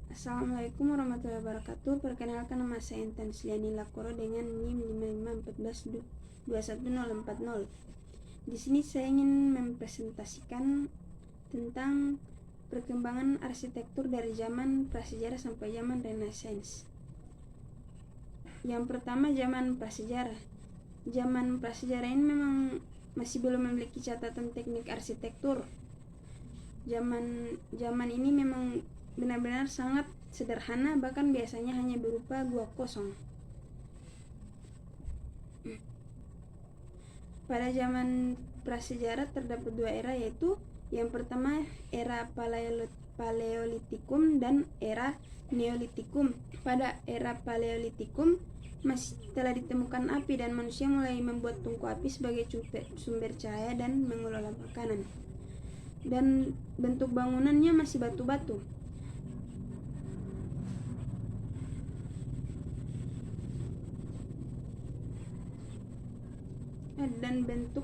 Assalamualaikum warahmatullahi wabarakatuh. Perkenalkan, nama saya Intan Sliani Lakoro dengan NIM 5514211040. Di sini saya ingin mempresentasikan tentang perkembangan arsitektur dari zaman prasejarah sampai zaman Renaissance. Yang pertama, zaman prasejarah. Zaman prasejarah ini memang masih belum memiliki catatan teknik arsitektur. Zaman ini memang benar-benar sangat sederhana, bahkan biasanya hanya berupa gua kosong. Pada zaman prasejarah terdapat dua era, yaitu yang pertama era Paleolitikum dan era Neolitikum. Pada era Paleolitikum masih telah ditemukan api dan manusia mulai membuat tungku api sebagai sumber cahaya dan mengelola makanan. Dan bentuk bangunannya masih batu-batu. Dan bentuk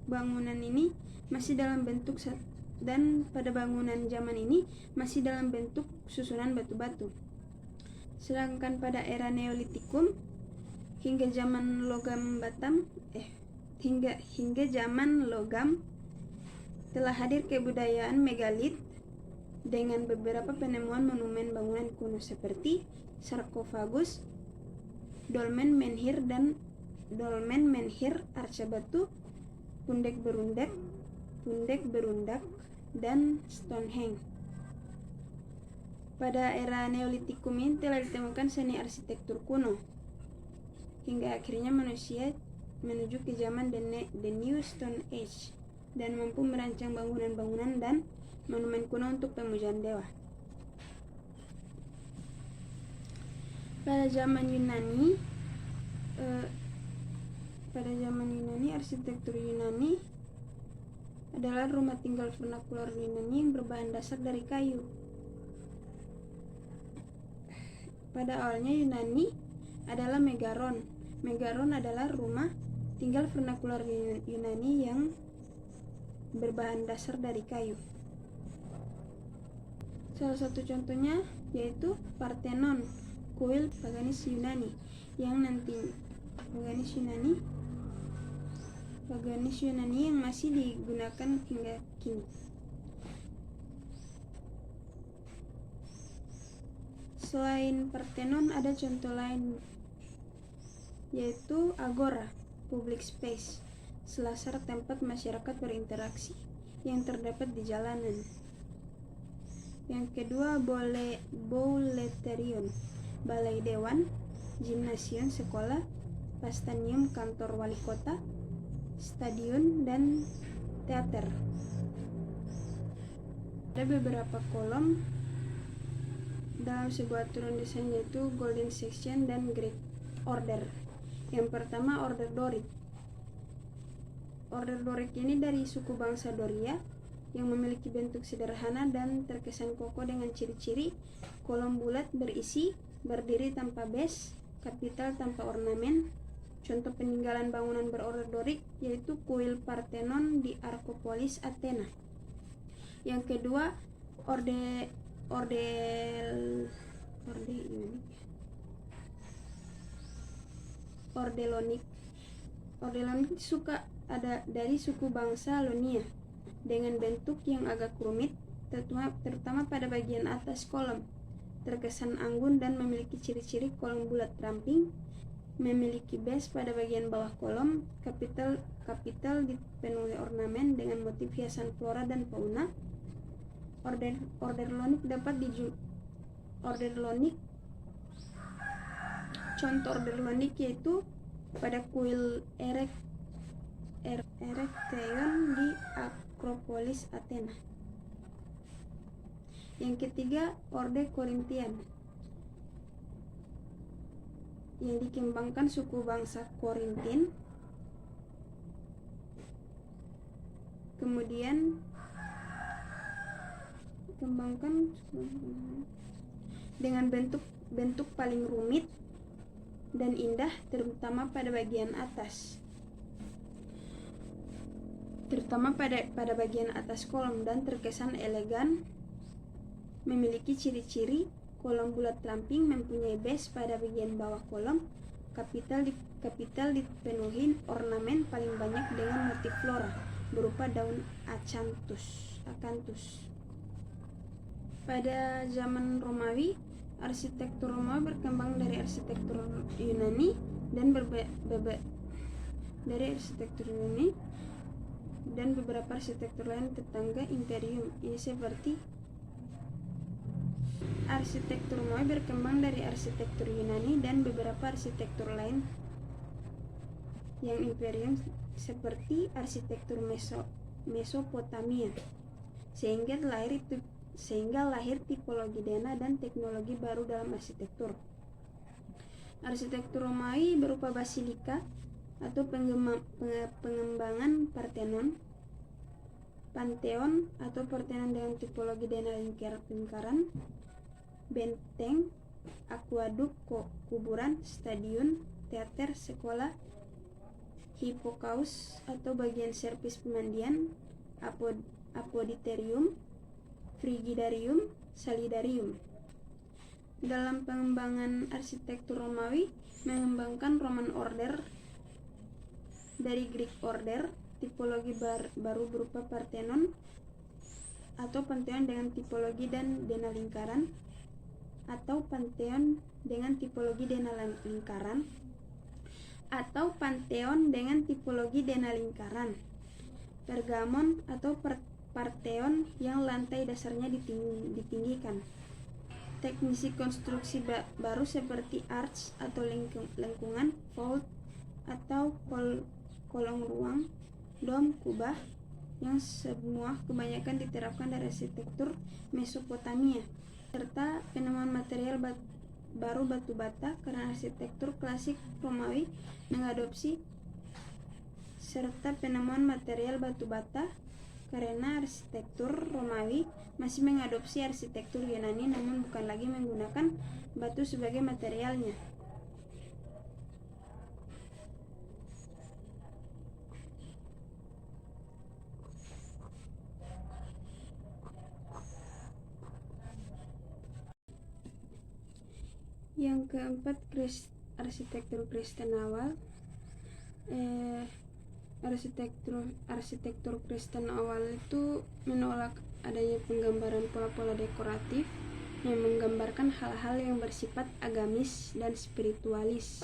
bangunan ini masih dalam bentuk dan pada bangunan zaman ini masih dalam bentuk susunan batu-batu. Sedangkan pada era Neolitikum hingga zaman logam telah hadir kebudayaan megalit dengan beberapa penemuan monumen bangunan kuno seperti sarkofagus, dolmen menhir, arca batu, pundek berundak, dan Stonehenge. Pada era Neolitikum ini telah ditemukan seni arsitektur kuno, hingga akhirnya manusia menuju ke zaman The New Stone Age dan mampu merancang bangunan-bangunan dan monumen kuno untuk pemujaan dewa. Pada zaman Yunani, arsitektur Yunani adalah rumah tinggal vernakular Yunani yang berbahan dasar dari kayu. Pada awalnya Yunani adalah megaron. Megaron adalah rumah tinggal vernakular Yunani yang berbahan dasar dari kayu. Salah satu contohnya yaitu Parthenon, kuil paganis Yunani yang masih digunakan hingga kini. Selain Parthenon, ada contoh lain yaitu agora, public space, selasar tempat masyarakat berinteraksi yang terdapat di jalanan. Yang kedua, Bouleuterion, balai dewan, gimnasium sekolah, pastanium kantor wali kota, stadion, dan teater. Ada beberapa kolom dalam sebuah aturan desain yaitu Golden Section dan Greek Order. Yang pertama, Order Doric. Order Doric ini dari suku bangsa Doria yang memiliki bentuk sederhana dan terkesan kokoh dengan ciri-ciri kolom bulat berisi, berdiri tanpa base, kapital tanpa ornamen. Contoh peninggalan bangunan berorder Doric yaitu kuil Parthenon di Arkopolis, Athena. Yang kedua, Ordelonik. Ordelonik ada dari suku bangsa Ionia dengan bentuk yang agak rumit, terutama pada bagian atas kolom, terkesan anggun dan memiliki ciri-ciri kolom bulat ramping, memiliki base pada bagian bawah kolom, kapital dipenuhi ornamen dengan motif hiasan flora dan fauna. Contoh Orderlonik yaitu pada kuil Erechtheion di Akropolis, Athena. Yang ketiga, Orde Korintian yang dikembangkan suku bangsa Korintin. Kemudian dikembangkan dengan bentuk paling rumit dan indah, terutama pada bagian atas. Pada bagian atas kolom dan terkesan elegan, memiliki ciri-ciri Kolom bulat ramping mempunyai base pada bagian bawah kolom. Kapital dipenuhi ornamen paling banyak dengan motif flora berupa daun acanthus. Pada zaman Romawi, arsitektur Romawi berkembang dari arsitektur Yunani dan beberapa arsitektur lain tetangga imperium. Ini seperti arsitektur Romawi berkembang dari arsitektur Yunani dan beberapa arsitektur lain yang imperium seperti arsitektur Mesopotamia, sehingga lahir tipologi dena dan teknologi baru dalam arsitektur. Arsitektur Romawi berupa basilika atau pengembangan Pantheon atau Parthenon dengan tipologi dena lingkaran, benteng, akuaduk, kuburan, stadion, teater, sekolah, hipokaus atau bagian servis pemandian, apoditerium, frigidarium, salidarium. Dalam pengembangan arsitektur Romawi mengembangkan Roman Order dari Greek Order, tipologi baru berupa Parthenon atau Pantheon dengan tipologi dan dena lingkaran, atau Pantheon dengan tipologi dena lingkaran, atau Pantheon dengan tipologi dena lingkaran, Pergamon atau Partheon yang lantai dasarnya ditinggikan. Teknisi konstruksi baru seperti arch atau lengkungan, vault atau kolong ruang, dom, kubah, yang semua kebanyakan diterapkan dari arsitektur Mesopotamia, serta penemuan material baru batu bata karena arsitektur klasik Romawi mengadopsi serta penemuan material batu bata karena arsitektur Romawi masih mengadopsi arsitektur Yunani namun bukan lagi menggunakan batu sebagai materialnya. Yang keempat, arsitektur Kristen awal. Arsitektur Kristen awal itu menolak adanya penggambaran pola-pola dekoratif yang menggambarkan hal-hal yang bersifat agamis dan spiritualis.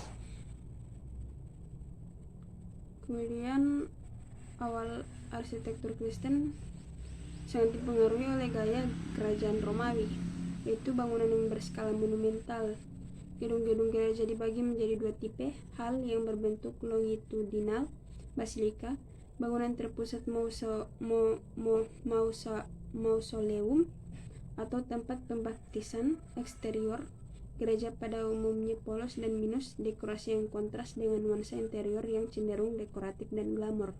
Kemudian awal arsitektur Kristen sangat dipengaruhi oleh gaya kerajaan Romawi, yaitu bangunan yang berskala monumental. Gedung-gedung gereja dibagi menjadi dua tipe, hal yang berbentuk longitudinal, basilika, bangunan terpusat mausoleum atau tempat pembaptisan, eksterior, gereja pada umumnya polos dan minus, dekorasi yang kontras dengan nuansa interior yang cenderung dekoratif dan glamor.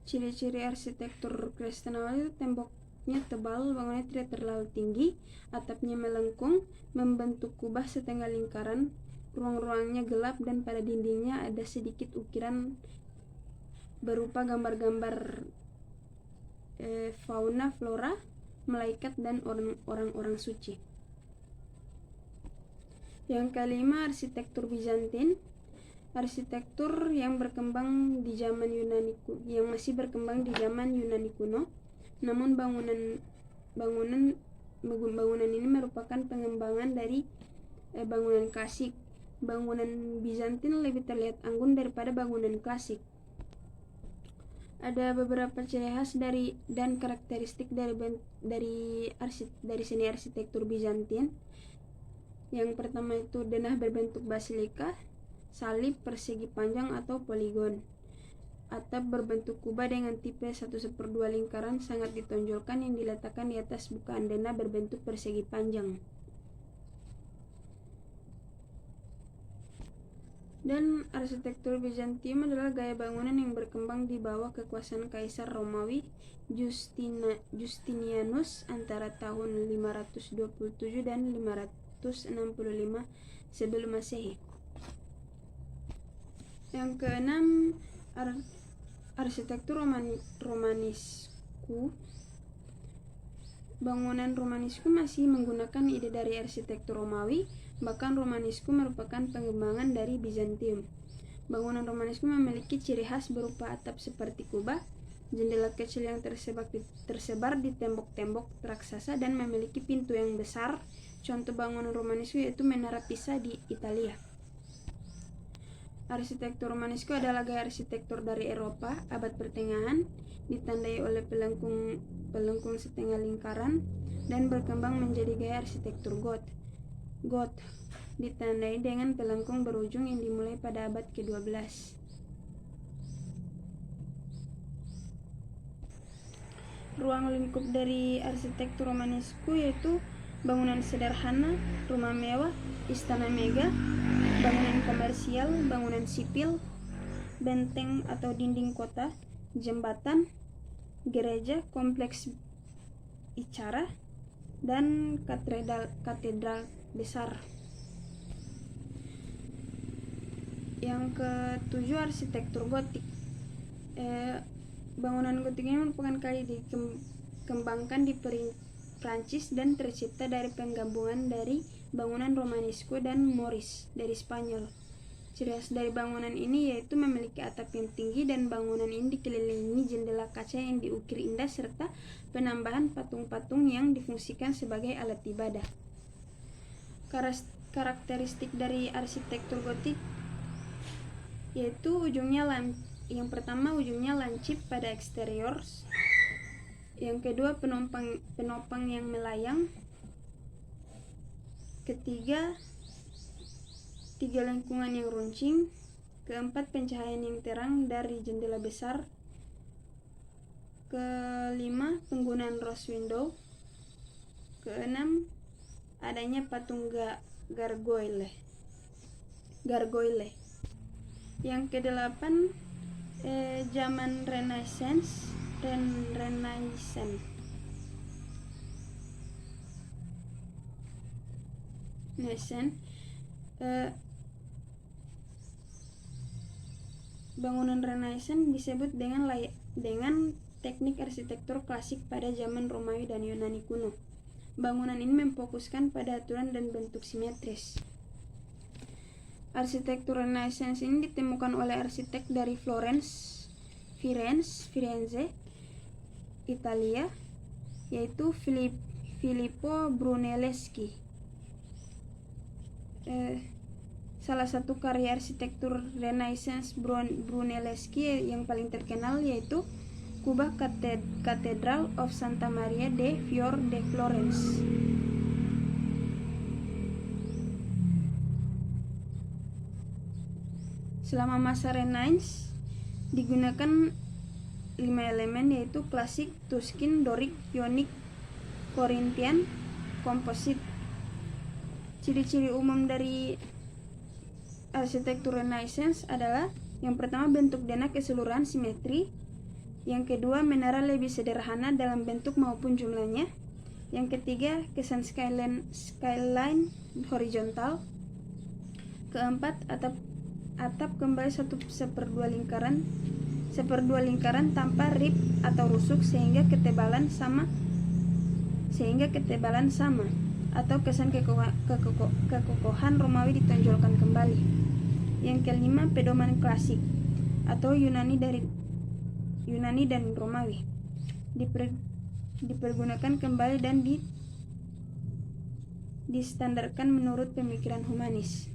Ciri-ciri arsitektur Kristen awal itu temboknya tebal, bangunnya tidak terlalu tinggi, atapnya melengkung, membentuk kubah setengah lingkaran, ruang-ruangnya gelap dan pada dindingnya ada sedikit ukiran berupa gambar-gambar fauna, flora, malaikat dan orang-orang suci. Yang kelima, arsitektur Bizantin. Arsitektur yang berkembang di zaman masih berkembang di zaman Yunani kuno. Namun bangunan ini merupakan pengembangan dari bangunan klasik. Bangunan Bizantin lebih terlihat anggun daripada bangunan klasik. Ada beberapa ciri khas dan karakteristik dari seni arsitektur Bizantin. Yang pertama itu denah berbentuk basilika, salib, persegi panjang atau poligon. Atap berbentuk kubah dengan tipe 1/2 lingkaran sangat ditonjolkan yang diletakkan di atas bukaan denah berbentuk persegi panjang. Dan arsitektur Bizantium adalah gaya bangunan yang berkembang di bawah kekuasaan Kaisar Romawi Justinianus antara tahun 527 dan 565 sebelum Masehi. Yang keenam, arsitektur Romanisku. Bangunan Romanesque masih menggunakan ide dari arsitektur Romawi, bahkan Romanesque merupakan pengembangan dari Bizantium. Bangunan Romanesque memiliki ciri khas berupa atap seperti kubah, jendela kecil yang tersebar di tembok-tembok raksasa, dan memiliki pintu yang besar. Contoh bangunan Romanesque yaitu Menara Pisa di Italia. Arsitektur Romanesque adalah gaya arsitektur dari Eropa abad pertengahan, ditandai oleh pelengkung setengah lingkaran, dan berkembang menjadi gaya arsitektur Goth, ditandai dengan pelengkung berujung yang dimulai pada abad ke-12. Ruang lingkup dari arsitektur Romanesque yaitu bangunan sederhana, rumah mewah, istana megah, bangunan komersial, bangunan sipil, benteng atau dinding kota, jembatan, gereja, kompleks bicara, dan katedral besar. Yang ketujuh, arsitektur gotik. Bangunan gotik ini merupakan kali dikembangkan di Prancis dan tercipta dari penggabungan dari bangunan Romanesque dan Moorish dari Spanyol. Ciri khas dari bangunan ini yaitu memiliki atap yang tinggi, dan bangunan ini dikelilingi jendela kaca yang diukir indah serta penambahan patung-patung yang difungsikan sebagai alat ibadah. Karakteristik dari arsitektur gotik yaitu yang pertama ujungnya lancip pada eksterior, yang kedua penopang yang melayang, ketiga tiga lengkungan yang runcing, keempat pencahayaan yang terang dari jendela besar, kelima penggunaan rose window, keenam adanya patung gargoyle. Yang kedelapan zaman Renaissance. Bangunan Renaissance disebut dengan teknik arsitektur klasik pada zaman Romawi dan Yunani kuno. Bangunan ini memfokuskan pada aturan dan bentuk simetris. Arsitektur Renaissance ini ditemukan oleh arsitek dari Firenze, Italia, yaitu Filippo Brunelleschi. Salah satu karya arsitektur Renaissance Brunelleschi yang paling terkenal yaitu kubah Cathedral of Santa Maria de Fior de Florence. Selama masa Renaissance digunakan 5 elemen yaitu klasik, Tuskin, Dorik, Ionik, Korintian, komposit. Ciri-ciri umum dari arsitektur Renaissance adalah yang pertama bentuk denah keseluruhan simetri, yang kedua menara lebih sederhana dalam bentuk maupun jumlahnya, yang ketiga kesan skyline horizontal, keempat atap kembali 1/2 lingkaran tanpa rip atau rusuk sehingga ketebalan sama atau kesan kekokohan Romawi ditonjolkan kembali. Yang kelima pedoman klasik atau Yunani dan Romawi dipergunakan kembali dan distandarkan menurut pemikiran humanis.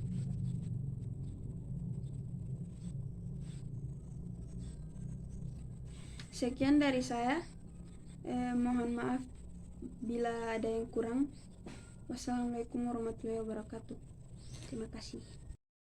Sekian dari saya. Mohon maaf bila ada yang kurang. Wassalamualaikum warahmatullahi wabarakatuh. Terima kasih.